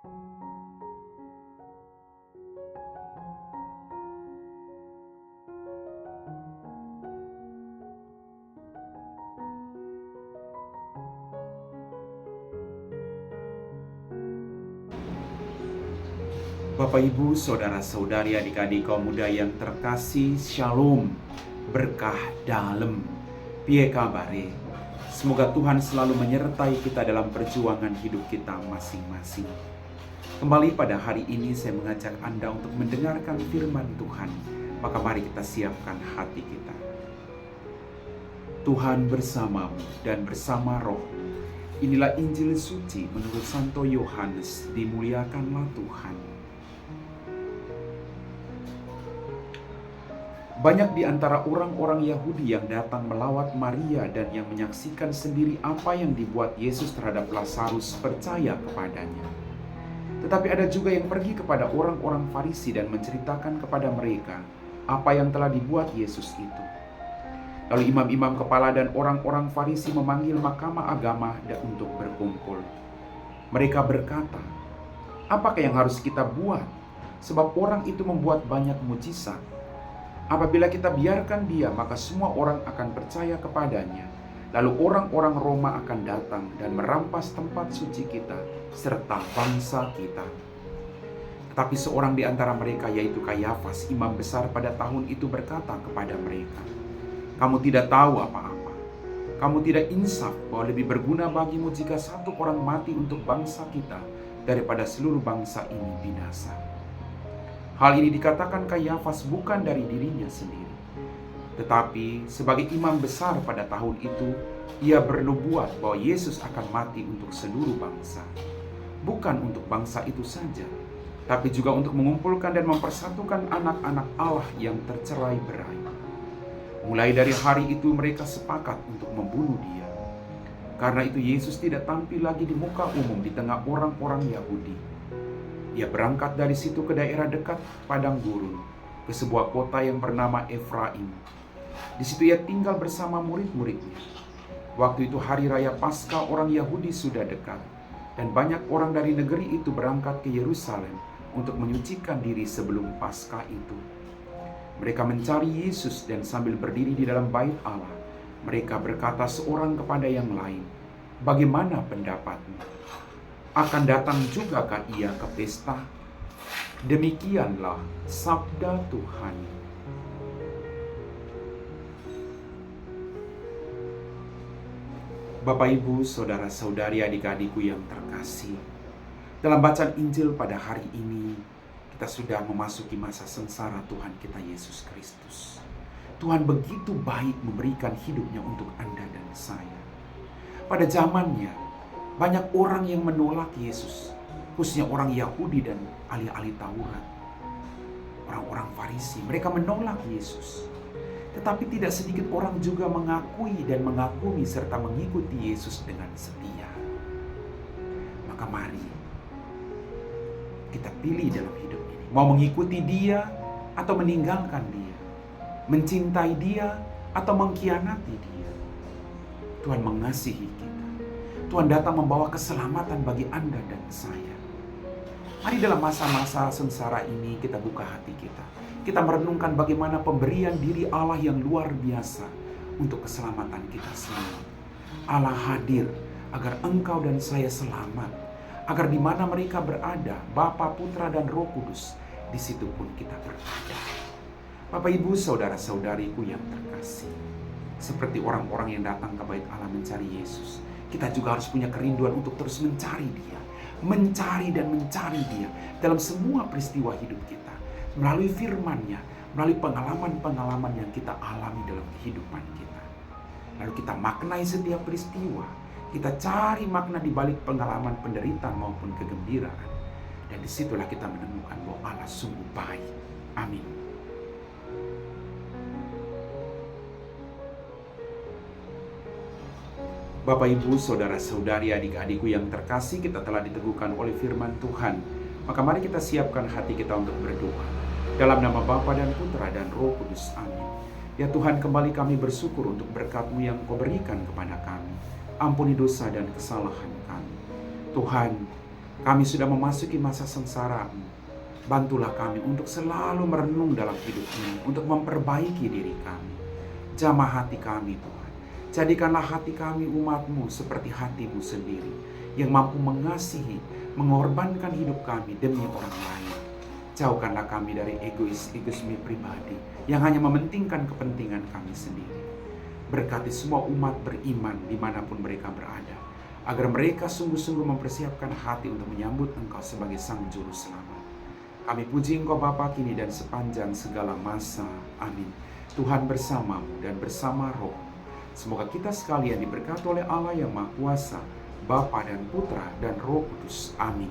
Bapak Ibu, saudara-saudari, adik-adik kaum muda yang terkasih, Shalom, berkah dalam, piye kabare. Semoga Tuhan selalu menyertai kita dalam perjuangan hidup kita masing-masing. Kembali pada hari ini saya mengajak Anda untuk mendengarkan firman Tuhan. Maka mari kita siapkan hati kita. Tuhan bersamamu dan bersama roh. Inilah Injil suci menurut Santo Yohanes, dimuliakanlah Tuhan. Banyak di antara orang-orang Yahudi yang datang melawat Maria dan yang menyaksikan sendiri apa yang dibuat Yesus terhadap Lazarus percaya kepadanya. Tetapi ada juga yang pergi kepada orang-orang Farisi dan menceritakan kepada mereka apa yang telah dibuat Yesus itu. Lalu imam-imam kepala dan orang-orang Farisi memanggil mahkamah agama untuk berkumpul. Mereka berkata, "Apakah yang harus kita buat? Sebab orang itu membuat banyak mujizat. Apabila kita biarkan dia, maka semua orang akan percaya kepadanya. Lalu orang-orang Roma akan datang dan merampas tempat suci kita serta bangsa kita." Tetapi seorang di antara mereka, yaitu Kayafas, imam besar pada tahun itu, berkata kepada mereka, "Kamu tidak tahu apa-apa. Kamu tidak insaf bahwa lebih berguna bagimu jika satu orang mati untuk bangsa kita daripada seluruh bangsa ini binasa." Hal ini dikatakan Kayafas bukan dari dirinya sendiri, tetapi sebagai imam besar pada tahun itu, ia bernubuat bahwa Yesus akan mati untuk seluruh bangsa. Bukan untuk bangsa itu saja, tapi juga untuk mengumpulkan dan mempersatukan anak-anak Allah yang tercerai-berai. Mulai dari hari itu mereka sepakat untuk membunuh dia. Karena itu Yesus tidak tampil lagi di muka umum di tengah orang-orang Yahudi. Ia berangkat dari situ ke daerah dekat padang gurun, ke sebuah kota yang bernama Efraim. Di situ ia tinggal bersama murid-muridnya. Waktu itu hari raya Paskah orang Yahudi sudah dekat, dan banyak orang dari negeri itu berangkat ke Yerusalem untuk menyucikan diri sebelum Paskah itu. Mereka mencari Yesus dan sambil berdiri di dalam bait Allah, mereka berkata seorang kepada yang lain, "Bagaimana pendapatmu? Akan datang jugakah ia ke pesta?" Demikianlah sabda Tuhan. Bapak, Ibu, saudara-saudari, adik-adikku yang terkasih, dalam bacaan Injil pada hari ini, kita sudah memasuki masa sengsara Tuhan kita Yesus Kristus. Tuhan begitu baik memberikan hidupnya untuk Anda dan saya. Pada zamannya, banyak orang yang menolak Yesus, khususnya orang Yahudi dan ahli-ahli Taurat. Orang-orang Farisi, mereka menolak Yesus. Tetapi tidak sedikit orang juga mengakui dan mengagumi serta mengikuti Yesus dengan setia. Maka mari kita pilih dalam hidup ini. Mau mengikuti dia atau meninggalkan dia. Mencintai dia atau mengkhianati dia. Tuhan mengasihi kita. Tuhan datang membawa keselamatan bagi Anda dan saya. Mari dalam masa-masa sengsara ini kita buka hati kita. Kita merenungkan bagaimana pemberian diri Allah yang luar biasa untuk keselamatan kita semua. Allah hadir agar engkau dan saya selamat. Agar di mana mereka berada, Bapa, Putra, dan Roh Kudus, di situ pun kita berada. Bapak, Ibu, saudara-saudariku yang terkasih, seperti orang-orang yang datang ke bait Allah mencari Yesus, kita juga harus punya kerinduan untuk terus mencari dia. Mencari dan mencari dia dalam semua peristiwa hidup kita. Melalui firman-Nya, melalui pengalaman-pengalaman yang kita alami dalam kehidupan kita. Lalu kita maknai setiap peristiwa. Kita cari makna di balik pengalaman penderitaan maupun kegembiraan. Dan disitulah kita menemukan bahwa Allah sungguh baik. Amin. Bapak, Ibu, saudara-saudari, adik-adikku yang terkasih, kita telah diteguhkan oleh firman Tuhan. Maka mari kita siapkan hati kita untuk berdoa. Dalam nama Bapa dan Putra dan Roh Kudus. Amin. Ya Tuhan, kembali kami bersyukur untuk berkat-Mu yang Kau berikan kepada kami. Ampuni dosa dan kesalahan kami. Tuhan, Kami sudah memasuki masa sengsara-Mu. Bantulah kami untuk selalu merenung dalam hidup ini, untuk memperbaiki diri kami. Jamah hati kami, Tuhan. Jadikanlah hati kami umat-Mu seperti hati-Mu sendiri, yang mampu mengasihi, mengorbankan hidup kami demi orang lain. Jauhkanlah kami dari egoisme pribadi, yang hanya mementingkan kepentingan kami sendiri. Berkati semua umat beriman dimanapun mereka berada, agar mereka sungguh-sungguh mempersiapkan hati untuk menyambut Engkau sebagai Sang Juru Selamat. Kami puji Engkau Bapa kini dan sepanjang segala masa. Amin. Tuhan bersamamu dan bersama roh. Semoga kita sekalian diberkati oleh Allah yang Maha Kuasa, Bapa dan Putra dan Roh Kudus. Amin.